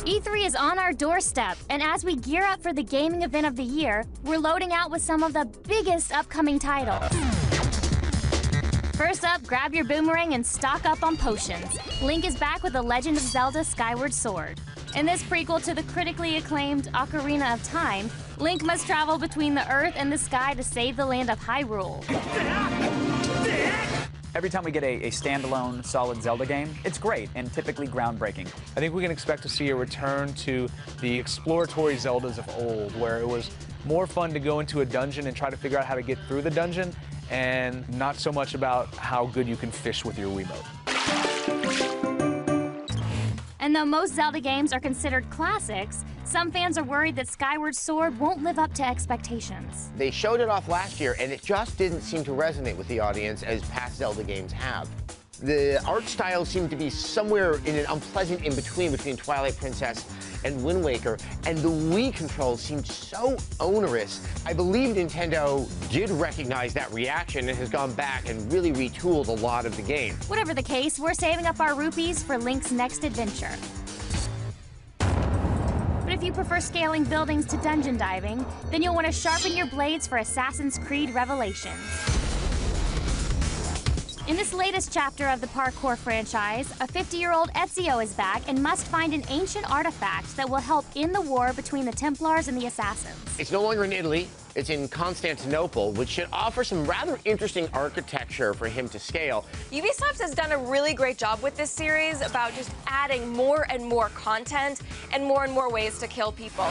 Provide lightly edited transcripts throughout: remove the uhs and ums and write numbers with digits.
E3 is on our doorstep, and as we gear up for the gaming event of the year, we're loading out with some of the biggest upcoming titles. First up, grab your boomerang and stock up on potions. Link is back with The Legend of Zelda Skyward Sword. In this prequel to the critically acclaimed Ocarina of Time, Link must travel between the earth and the sky to save the land of Hyrule. Every time we get a standalone, solid Zelda game, it's great and typically groundbreaking. I think we can expect to see a return to the exploratory Zeldas of old, where it was more fun to go into a dungeon and try to figure out how to get through the dungeon, and not so much about how good you can fish with your Wiimote. And though most Zelda games are considered classics, some fans are worried that Skyward Sword won't live up to expectations. They showed it off last year, and it just didn't seem to resonate with the audience as past Zelda games have. The art style seemed to be somewhere in an unpleasant in-between between Twilight Princess and Wind Waker, and the Wii controls seemed so onerous. I believe Nintendo did recognize that reaction and has gone back and really retooled a lot of the game. Whatever the case, we're saving up our rupees for Link's next adventure. But if you prefer scaling buildings to dungeon diving, then you'll want to sharpen your blades for Assassin's Creed Revelations. In this latest chapter of the parkour franchise, a 50-year-old Ezio is back and must find an ancient artifact that will help end the war between the Templars and the Assassins. It's no longer in Italy, it's in Constantinople, which should offer some rather interesting architecture for him to scale. Ubisoft has done a really great job with this series about just adding more and more content and more ways to kill people.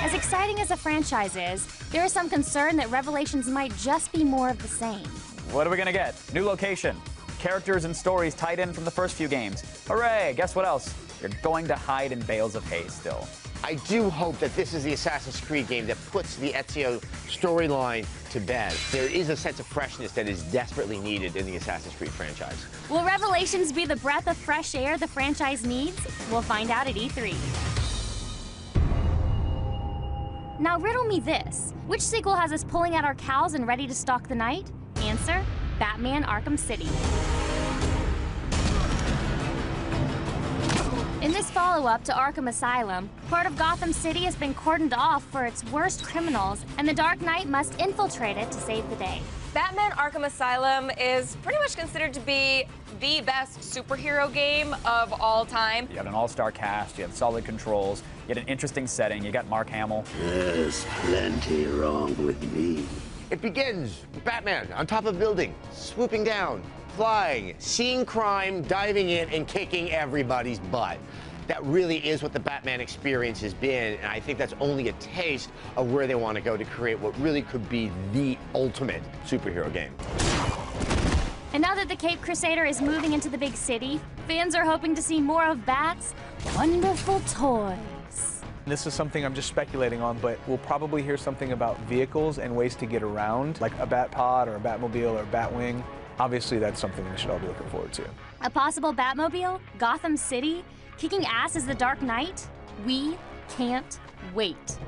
As exciting as the franchise is, there is some concern that Revelations might just be more of the same. What are we gonna get? New location, characters and stories tied in from the first few games. Hooray, guess what else? You're going to hide in bales of hay still. I do hope that this is the Assassin's Creed game that puts the Ezio storyline to bed. There is a sense of freshness that is desperately needed in the Assassin's Creed franchise. Will Revelations be the breath of fresh air the franchise needs? We'll find out at E3. Now riddle me this. Which sequel has us pulling out our cows and ready to stalk the night? Answer, Batman Arkham City. In this follow-up to Arkham Asylum, part of Gotham City has been cordoned off for its worst criminals, and the Dark Knight must infiltrate it to save the day. Batman Arkham Asylum is pretty much considered to be the best superhero game of all time. You got an all-star cast, you have solid controls, you got an interesting setting, you got Mark Hamill. There's plenty wrong with me. It begins with Batman on top of a building, swooping down, flying, seeing crime, diving in, and kicking everybody's butt. That really is what the Batman experience has been, and I think that's only a taste of where they want to go to create what really could be the ultimate superhero game. And now that the Cape Crusader is moving into the big city, fans are hoping to see more of Bat's wonderful toys. This is something I'm just speculating on, but we'll probably hear something about vehicles and ways to get around, like a Bat Pod or a Batmobile or a Batwing. Obviously, that's something we should all be looking forward to. A possible Batmobile? Gotham City? Kicking ass as the Dark Knight? We can't wait.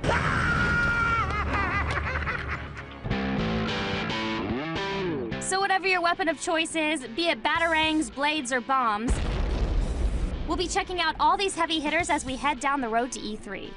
So whatever your weapon of choice is, be it batarangs, blades, or bombs, we'll be checking out all these heavy hitters as we head down the road to E3.